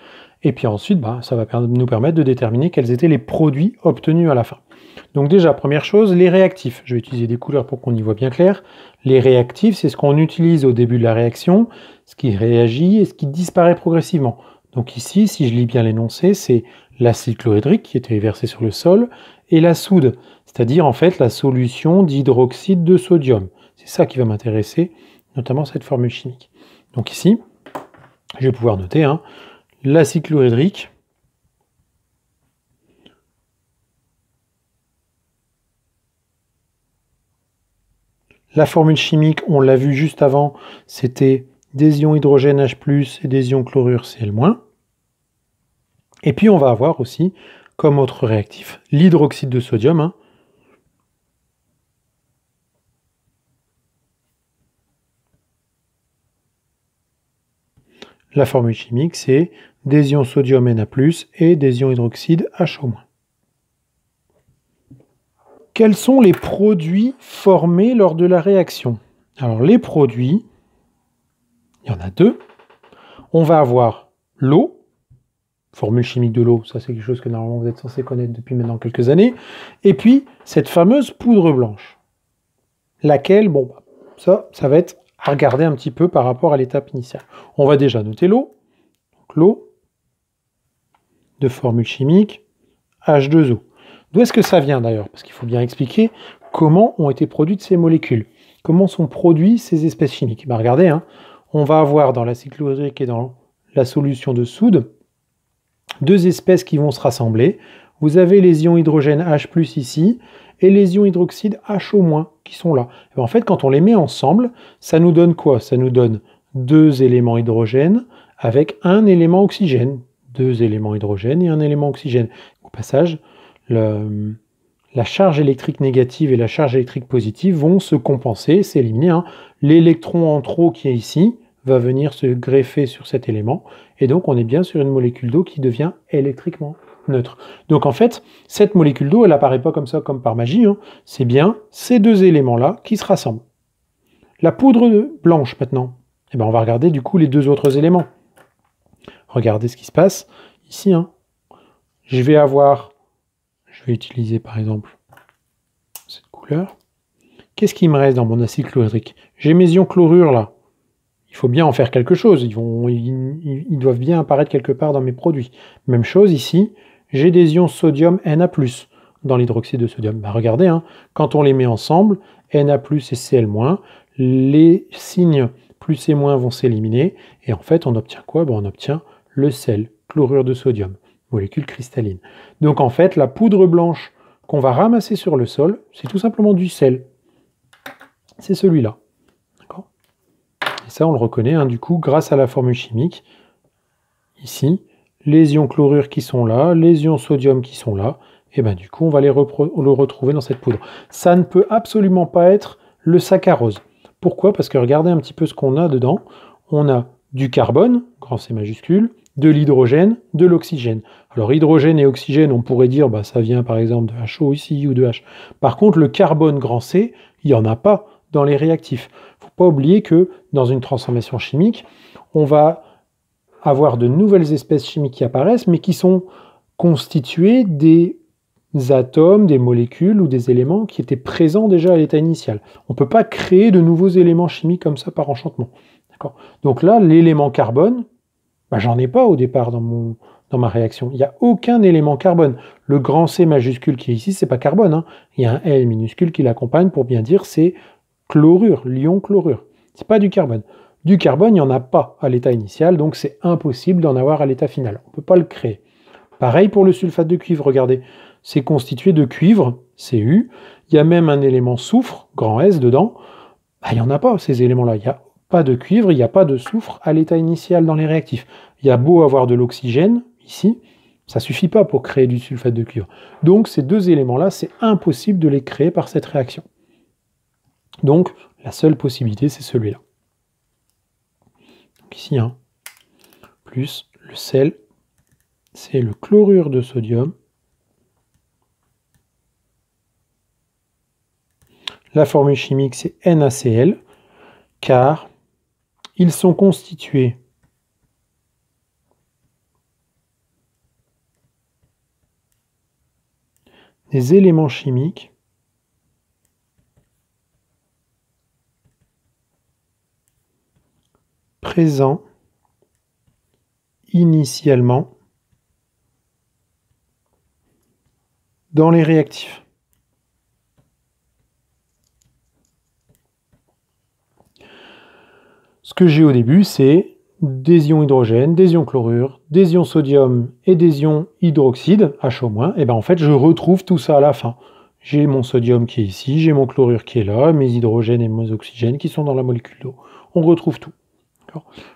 et puis ensuite ça va nous permettre de déterminer quels étaient les produits obtenus à la fin. Donc déjà, première chose, les réactifs. Je vais utiliser des couleurs pour qu'on y voit bien clair. Les réactifs, c'est ce qu'on utilise au début de la réaction, ce qui réagit et ce qui disparaît progressivement. Donc ici, si je lis bien l'énoncé, c'est l'acide chlorhydrique qui était versé sur le sol et la soude, c'est-à-dire en fait la solution d'hydroxyde de sodium. C'est ça qui va m'intéresser, notamment cette formule chimique. Donc ici, je vais pouvoir noter l'acide chlorhydrique, la formule chimique, on l'a vu juste avant, c'était des ions hydrogène H+, et des ions chlorure Cl-. Et puis on va avoir aussi, comme autre réactif, l'hydroxyde de sodium. La formule chimique, c'est des ions sodium Na+, et des ions hydroxyde HO-. Quels sont les produits formés lors de la réaction? Alors les produits, il y en a 2. On va avoir l'eau, formule chimique de l'eau, ça c'est quelque chose que normalement vous êtes censé connaître depuis maintenant quelques années, et puis cette fameuse poudre blanche, laquelle, ça va être à regarder un petit peu par rapport à l'étape initiale. On va déjà noter l'eau, donc l'eau de formule chimique H2O. D'où est-ce que ça vient d'ailleurs? Parce qu'il faut bien expliquer comment ont été produites ces molécules, comment sont produites ces espèces chimiques. Regardez, on va avoir dans l'acide chlorhydrique et dans la solution de soude 2 espèces qui vont se rassembler. Vous avez les ions hydrogène H+ ici et les ions hydroxyde HO- qui sont là. Et en fait, quand on les met ensemble, ça nous donne quoi? Ça nous donne 2 éléments hydrogène avec un élément oxygène. 2 éléments hydrogène et un élément oxygène. Au passage, la charge électrique négative et la charge électrique positive vont se compenser, s'éliminer. L'électron en trop qui est ici va venir se greffer sur cet élément, et donc on est bien sur une molécule d'eau qui devient électriquement neutre. Donc en fait, cette molécule d'eau, elle n'apparaît pas comme ça, comme par magie, c'est bien ces 2 éléments-là qui se rassemblent. La poudre blanche maintenant, on va regarder du coup les 2 autres éléments. Regardez ce qui se passe ici. Je vais utiliser par exemple cette couleur. Qu'est-ce qui me reste dans mon acide chlorhydrique? J'ai mes ions chlorure là. Il faut bien en faire quelque chose. Ils doivent bien apparaître quelque part dans mes produits. Même chose ici, j'ai des ions sodium Na+, dans l'hydroxyde de sodium. Regardez, quand on les met ensemble, Na+ et Cl-, les signes plus et moins vont s'éliminer. Et en fait, on obtient quoi? On obtient le sel, chlorure de sodium, molécule cristalline. Donc en fait, la poudre blanche qu'on va ramasser sur le sol, c'est tout simplement du sel. C'est celui-là. Et ça, on le reconnaît, du coup, grâce à la formule chimique. Ici, les ions chlorure qui sont là, les ions sodium qui sont là, et du coup, on va le retrouver dans cette poudre. Ça ne peut absolument pas être le saccharose. Pourquoi? Parce que regardez un petit peu ce qu'on a dedans. On a du carbone, grand C majuscule, de l'hydrogène, de l'oxygène. Alors hydrogène et oxygène, on pourrait dire, ça vient par exemple de HO ici ou de H. Par contre, le carbone grand C, il n'y en a pas dans les réactifs. Il ne faut pas oublier que dans une transformation chimique, on va avoir de nouvelles espèces chimiques qui apparaissent, mais qui sont constituées des atomes, des molécules ou des éléments qui étaient présents déjà à l'état initial. On ne peut pas créer de nouveaux éléments chimiques comme ça par enchantement. Donc là, l'élément carbone, j'en ai pas au départ dans ma réaction. Il n'y a aucun élément carbone. Le grand C majuscule qui est ici, c'est pas carbone. Il y a un L minuscule qui l'accompagne pour bien dire c'est chlorure, l'ion chlorure. C'est pas du carbone. Du carbone, il n'y en a pas à l'état initial, donc c'est impossible d'en avoir à l'état final. On ne peut pas le créer. Pareil pour le sulfate de cuivre, regardez. C'est constitué de cuivre, Cu. Il y a même un élément soufre, grand S, dedans. Il n'y en a pas, ces éléments-là. Il n'y a pas de cuivre, il n'y a pas de soufre à l'état initial dans les réactifs. Il y a beau avoir de l'oxygène, ici, ça ne suffit pas pour créer du sulfate de cuivre. Donc ces deux éléments-là, c'est impossible de les créer par cette réaction. Donc la seule possibilité, c'est celui-là. Donc ici, plus le sel, c'est le chlorure de sodium. La formule chimique, c'est NaCl, car ils sont constitués des éléments chimiques présents initialement dans les réactifs. Ce que j'ai au début, c'est des ions hydrogène, des ions chlorure, des ions sodium et des ions hydroxyde, H-. Et bien en fait, je retrouve tout ça à la fin. J'ai mon sodium qui est ici, j'ai mon chlorure qui est là, mes hydrogènes et mes oxygènes qui sont dans la molécule d'eau. On retrouve tout.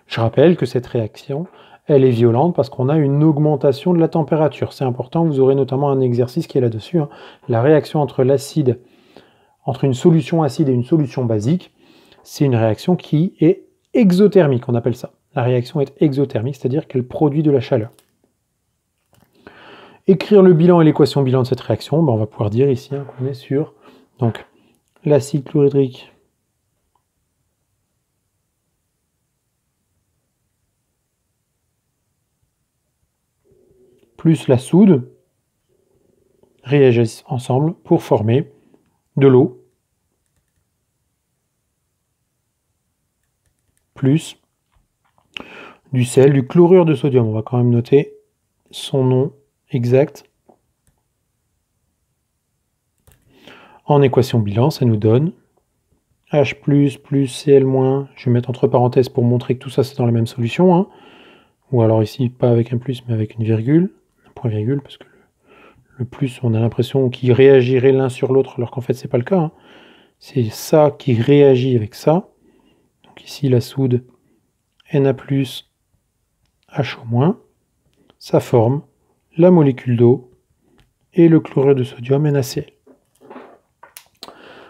Je rappelle que cette réaction, elle est violente parce qu'on a une augmentation de la température. C'est important, vous aurez notamment un exercice qui est là-dessus. La réaction entre l'acide, entre une solution acide et une solution basique, c'est une réaction qui est exothermique, on appelle ça. La réaction est exothermique, c'est-à-dire qu'elle produit de la chaleur. Écrire le bilan et l'équation bilan de cette réaction, on va pouvoir dire ici qu'on est sur l'acide chlorhydrique plus la soude réagissent ensemble pour former de l'eau plus du sel, du chlorure de sodium. On va quand même noter son nom exact. En équation bilan, ça nous donne H+, plus Cl-, je vais mettre entre parenthèses pour montrer que tout ça c'est dans la même solution. Ou alors ici, pas avec un plus, mais avec une virgule, un point-virgule, parce que le plus, on a l'impression qu'il réagirait l'un sur l'autre, alors qu'en fait, c'est pas le cas. C'est ça qui réagit avec ça. Donc ici, la soude Na+, H-, ça forme la molécule d'eau et le chlorure de sodium NaCl.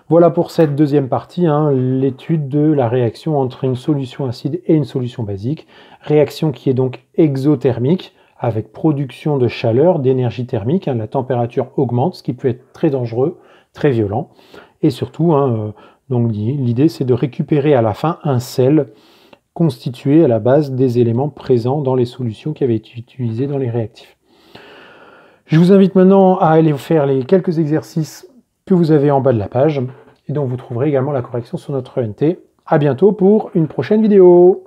Voilà pour cette deuxième partie, l'étude de la réaction entre une solution acide et une solution basique. Réaction qui est donc exothermique, avec production de chaleur, d'énergie thermique. La température augmente, ce qui peut être très dangereux, très violent. Et surtout, donc l'idée c'est de récupérer à la fin un sel constitué à la base des éléments présents dans les solutions qui avaient été utilisées dans les réactifs. Je vous invite maintenant à aller faire les quelques exercices que vous avez en bas de la page, et donc vous trouverez également la correction sur notre ENT. À bientôt pour une prochaine vidéo.